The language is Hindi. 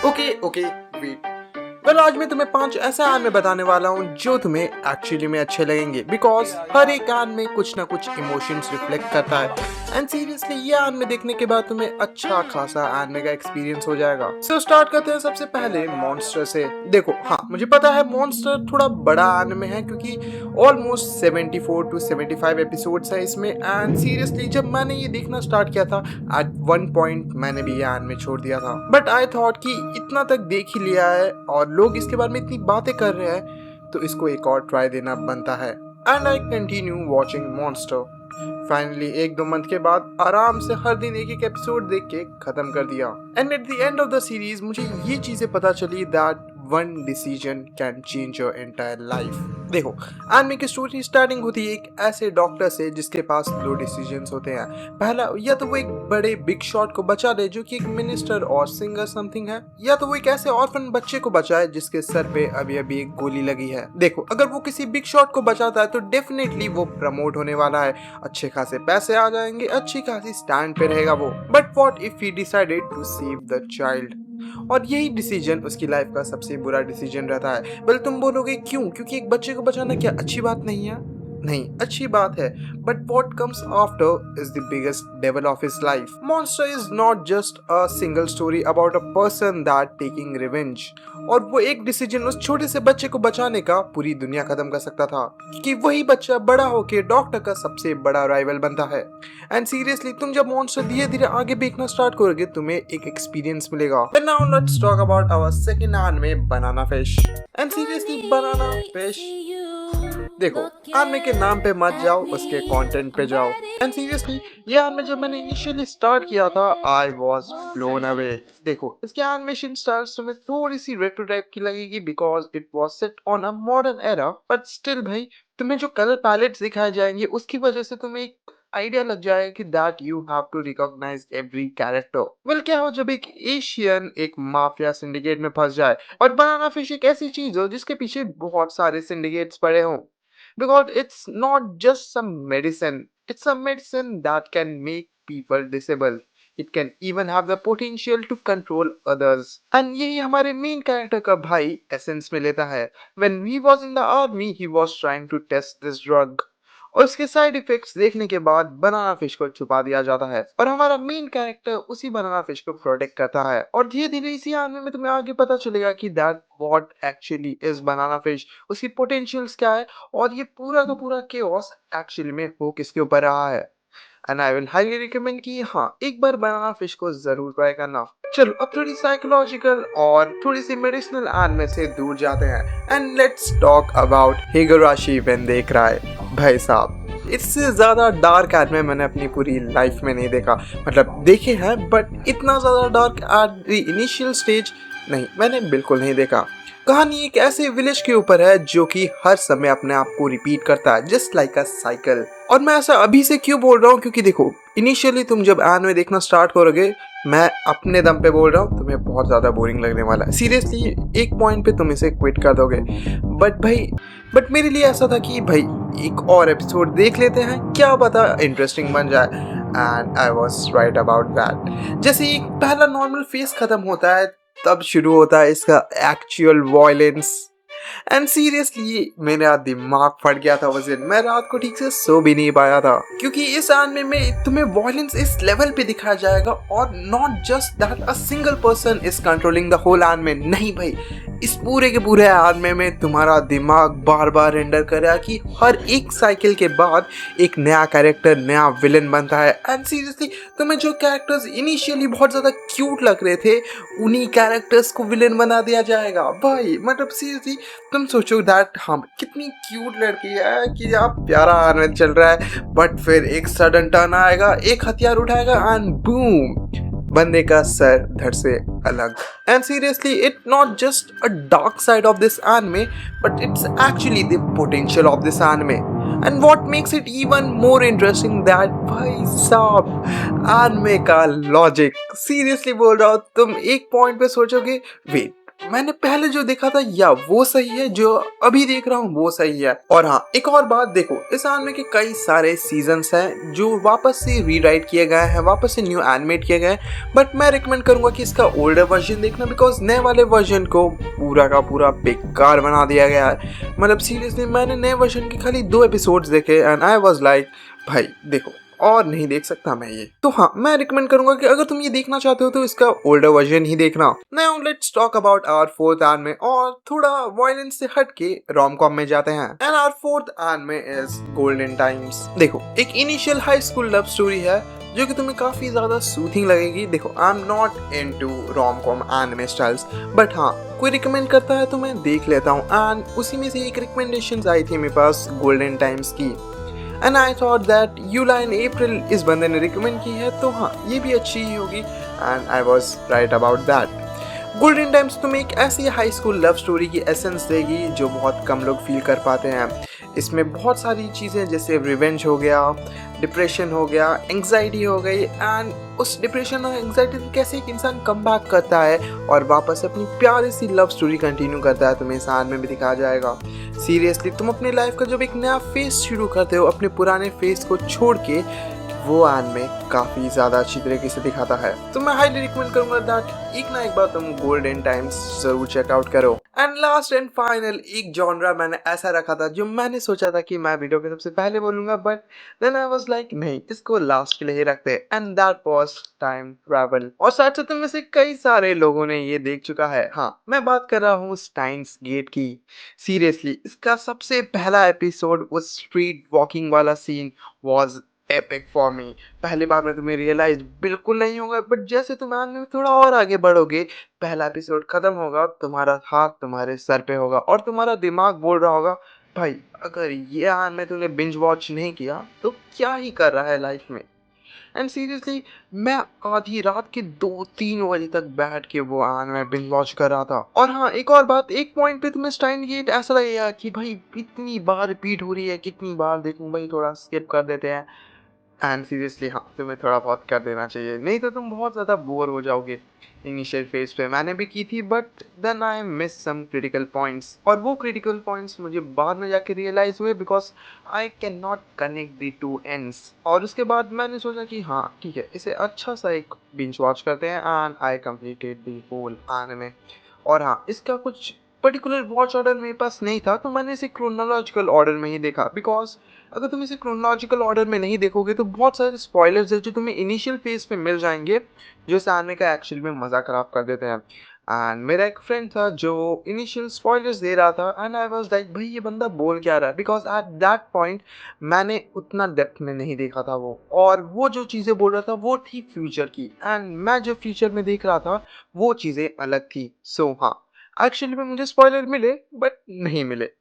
Okay okay wait. आज मैं तुम्हें 5 ऐसा एनिमे बताने वाला हूँ जो तुम्हें एक्चुअली में अच्छे लगेंगे, बिकॉज हर एक एनिमे में कुछ ना कुछ इमोशंस रिफ्लेक्ट करता है। एंड सीरियसली ये एनिमे देखने के बाद तुम्हें अच्छा खासा एनिमे का एक्सपीरियंस हो जाएगा। सो स्टार्ट करते हैं सबसे पहले मॉन्स्टर से। देखो हाँ, मुझे पता है मॉन्स्टर थोड़ा बड़ा एनिमे है क्योंकि ऑलमोस्ट 74 to 75 एपिसोड्स है इसमें। एंड सीरियसली जब मैंने ये देखना स्टार्ट किया था, एट वन पॉइंट मैंने भी ये एनिमे छोड़ दिया था, बट आई थॉट कि इतना तक देख ही लिया है और लोग इसके बारे में इतनी बातें कर रहे हैं तो इसको एक और ट्राई देना बनता है। And I continue watching monster. Finally 1-2 month के बाद आराम से हर दिन एक एपिसोड देख के खत्म कर दिया। And at the end of the series मुझे ये चीजें पता चली that one decision can change your entire life. देखो एनिमे की स्टोरी स्टार्टिंग होती है एक ऐसे डॉक्टर से जिसके पास 2 डिसीजंस होते हैं। पहला, या तो वो एक बड़े बिग शॉट को बचा दे जो कि एक मिनिस्टर और सिंगर समथिंग है, या तो वो एक ऐसे ऑर्फन बच्चे को बचाए जिसके सर पे अभी अभी एक गोली लगी है। देखो अगर वो किसी बिग शॉट को बचाता है तो डेफिनेटली वो प्रमोट होने वाला है, अच्छे खासे पैसे आ जाएंगे, अच्छी खासी स्टैंड पे रहेगा वो। But what if he decided to save the child? और यही डिसीजन उसकी लाइफ का सबसे बुरा डिसीजन रहता है। वेल तुम बोलोगे क्यों? क्योंकि एक बच्चे को बचाना क्या अच्छी बात नहीं है? नहीं, अच्छी बात है, but what comes after is the biggest devil of his life. Monster is not just a single story about a person that taking revenge. और वो एक डिसीजन उस छोटे से बच्चे को बचाने का पूरी दुनिया खत्म कर सकता था, कि वही बच्चा बड़ा होके डॉक्टर का सबसे बड़ा राइवल बनता है। एंड सीरियसली तुम जब मॉन्स्टर धीरे धीरे आगे देखना स्टार्ट करोगे तुम्हें एक एक्सपीरियंस मिलेगा। And now let's talk about our second anime, Banana Fish. And seriously, Banana Fish, देखो एनिमे के नाम पे मत जाओ, उसके कंटेंट पे जाओ। एंड सीरियसली ये एनिमे जब मैंने इनिशियली स्टार्ट किया था आई वाज ब्लोन अवे। देखो इसके एनिमेशन स्टाइल्स तुम्हें थोड़ी सी रेट्रो टाइप की लगेगी because it was set on a modern era, but still भाई तुम्हें जो कलर पैलेट्स दिखाए जाएंगे उसकी वजह से तुम्हें एक आइडिया लग जाएगा कि that you have to recognise every character. Well क्या हो जब एक एशियन एक माफिया सिंडिकेट में फंस जाए और बनाना फिश एक ऐसी चीज हो जिसके पीछे बहुत सारे सिंडिकेट्स पड़े हों, because it's not just some medicine, it's a medicine that can make people disable. It can even have the potential to control others. And यही हमारे मेन कैरेक्टर का भाई एसेंस में लेता है। When he was in the army, he was trying to test this drug. और उसके साइड इफेक्ट्स देखने के बाद बनाना फिश को छुपा दिया जाता है और हमारा मेन कैरेक्टर उसी बनाना फिश को प्रोटेक्ट करता है। और धीरे धीरे इसी एनिमे में तुम्हें आगे पता चलेगा कि that what actually is banana fish, उसकी पोटेंशियल्स क्या है और ये पूरा का पूरा केओस एक्चुअली में हो किसके ऊपर रहा है। And I will highly recommend कि हाँ एक बार बनाना फिश को जरूर ट्राई करना। चलो अब थोड़ी साइकोलॉजिकल और थोड़ी सी मेडिसिनल एनिमे से दूर जाते हैं and let's talk about Higurashi when they cry. भाई साहब इससे ज्यादा डार्क एनिमे मैंने अपनी पूरी लाइफ में नहीं देखा। मतलब देखे हैं बट इतना ज्यादा dark at the initial stage नहीं, मैंने बिल्कुल नहीं देखा। कहानी एक ऐसे विलेज के ऊपर है जो कि हर समय अपने आप को रिपीट करता है जस्ट लाइक अ साइकिल। और मैं ऐसा अभी से क्यों बोल रहा हूँ क्योंकि देखो इनिशियली तुम जब एनिमे देखना स्टार्ट करोगे, मैं अपने दम पे बोल रहा हूँ, तुम्हें बहुत ज्यादा बोरिंग लगने वाला है। सीरियसली एक पॉइंट पे तुम इसे क्विट कर दोगे। बट मेरे लिए ऐसा था कि भाई एक और एपिसोड देख लेते हैं, क्या पता इंटरेस्टिंग बन जाए। And I was right about that. जैसे एक पहला नॉर्मल फेस खत्म होता है तब शुरू होता है इसका एक्चुअल वायलेंस। एंड सीरियसली मेरा दिमाग फट गया था उस दिन, मैं रात को ठीक से सो भी नहीं पाया था क्योंकि इस एनिमे में तुम्हें वायलेंस इस लेवल पे दिखाया जाएगा और not just that a single person is controlling the whole anime. नहीं भाई, इस पूरे के पूरे एनिमे में तुम्हारा दिमाग बार बार रेंडर करेगा कि हर एक साइकिल के बाद एक नया कैरेक्टर नया विलन बनता है। एंड सीरियसली तुम्हें जो कैरेक्टर्स इनिशियली बहुत ज्यादा क्यूट लग रहे थे उन्हीं कैरेक्टर्स को विलन बना दिया जाएगा। भाई मतलब सीरियसली तुम सोचो दैट हम कितनी क्यूट लड़की है कि आप प्यारा एनिमे चल रहा है, बट फिर एक सडन टर्न आएगा, एक हथियार उठाएगा एंड बूम, बंदे का सर धड़ से अलग। And seriously it not just a dark side of this anime but it's actually the potential of this anime. And what makes it even more interesting that भाई साहब एनिमे का लॉजिक। सीरियसली बोल रहा हूँ, तुम एक पॉइंट पे सोचोगे वेट मैंने पहले जो देखा था या वो सही है, जो अभी देख रहा हूँ वो सही है। और हाँ, एक और बात देखो, इस एनिमे के कई सारे सीजन्स हैं जो वापस से रीराइट किए गए हैं, वापस से न्यू एनिमेट किए गए हैं। बट मैं रिकमेंड करूंगा कि इसका ओल्डर वर्जन देखना, बिकॉज नए वाले वर्जन को पूरा का पूरा बेकार बना दिया गया है। मतलब सीरियसली मैंने नए वर्जन के खाली 2 एपिसोड्स देखे एंड आई वाज लाइक भाई देखो, और नहीं देख सकता मैं ये। तो हाँ, मैं रिकमेंड करूंगा कि अगर तुम ये देखना चाहते हो तो इसका ओल्डर वर्जन ही देखना। Now let's talk about our fourth anime, और थोड़ा वायलेंस से हट के रोम कॉम में जाते हैं। And our fourth anime is golden times. देखो, एक initial high school love story है जो कि तुम्हें काफी ज्यादा सूथिंग लगेगी। देखो, I am not into rom com anime styles, but हाँ, कोई रिकमेंड करता है तो मैं देख लेता हूँ। एंड उसी में से एक रिकमेंडेशन आई थी मेरे पास गोल्डन टाइम्स की, एंड आई थॉट दैट यूला इन अप्रैल इस बंदे ने रिकमेंड की है तो हाँ, ये भी अच्छी ही होगी। And I was right about that. Golden times तुम्हें एक ऐसी हाई स्कूल लव स्टोरी की एसेंस देगी जो बहुत कम लोग फील कर पाते हैं। इसमें बहुत सारी चीज़ें जैसे रिवेंज हो गया, डिप्रेशन हो गया, एंग्जाइटी हो गई, एंड उस डिप्रेशन और एंग्जाइटी से कैसे एक इंसान कम बैक करता है और वापस अपनी प्यारी सी लव स्टोरी कंटिन्यू करता है, तुम्हें इस एनिमे में भी दिखाया जाएगा। सीरियसली तुम अपनी लाइफ का जब एक नया फेज शुरू करते हो अपने पुराने फेज को छोड़ के, वो एनिमे काफी ज्यादा अच्छी तरीके से दिखाता है। तो मैं हाईली रिकमेंड करूंगा दैट एक ना एक बार तुम गोल्डन टाइम्स जरूर चेकआउट करो। एंड लास्ट एंड फाइनल एक जॉनरा मैंने ऐसा रखा था जो मैंने सोचा था कि मैं वीडियो के सबसे पहले बोलूंगा, but then I was like नहीं, इसको लास्ट के लिए ही रखते हैं, and that was time travel. और साथ साथ में से कई सारे लोगों ने ये देख चुका है। हाँ, मैं बात कर रहा हूँ स्टाइन्स गेट की। सीरियसली इसका सबसे पहला एपिसोड, वो स्ट्रीट वॉकिंग वाला scene was epic for me. पहली बार में तुम्हें रियलाइज बिल्कुल नहीं होगा, बट जैसे तुम आगे में थोड़ा और आगे बढ़ोगे, पहला एपिसोड खत्म होगा, तुम्हारा हाथ तुम्हारे सर पे होगा और तुम्हारा दिमाग बोल रहा होगा भाई, अगर ये आने तुमने बिंज वॉच नहीं किया तो क्या ही कर रहा है लाइफ में। एंड सीरियसली मैं आधी रात के 2-3 बजे तक बैठ के वो मैं बिंज वॉच कर रहा था। और हाँ, एक और बात, एक पॉइंट पे तुम्हें स्टाइन गेट ऐसा लगेगा कि भाई इतनी बार रिपीट हो रही है, कितनी बार देखूं भाई, थोड़ा स्किप कर देते हैं। एंड सीरियसली हाँ, तुम्हें थोड़ा बहुत कर देना चाहिए, नहीं तो तुम बहुत ज़्यादा बोर हो जाओगे। इनिशियल फेज पे मैंने भी की थी, but then I miss some critical points, और वो क्रिटिकल पॉइंट्स मुझे बाद में जाके रियलाइज हुए, because I can not connect the two ends. और उसके बाद मैंने सोचा कि हाँ ठीक है, इसे अच्छा सा एक बिंज वॉच करते हैं, and I completed the whole anime. और हाँ, इसका कुछ पर्टिकुलर वॉच ऑर्डर मेरे पास नहीं था, तो मैंने इसे क्रोनोलॉजिकल ऑर्डर में ही देखा, बिकॉज अगर तुम इसे क्रोनोलॉजिकल ऑर्डर में नहीं देखोगे तो बहुत सारे स्पॉयलर्स हैं जो तुम्हें इनिशियल फेज पे मिल जाएंगे, जो इस एनिमे का एक्चुअल में मज़ा खराब कर देते हैं। एंड मेरा एक फ्रेंड था जो इनिशियल स्पॉयलर्स दे रहा था, एंड आई वाज लाइक भाई ये बंदा बोल क्या रहा है, बिकॉज एट दैट पॉइंट मैंने उतना डेप्थ में नहीं देखा था वो, और वो जो चीज़ें बोल रहा था वो थी फ्यूचर की, एंड मैं जो फ्यूचर में देख रहा था वो चीज़ें अलग थी। सो हाँ, एक्चुअली में मुझे स्पॉइलर मिले बट नहीं मिले।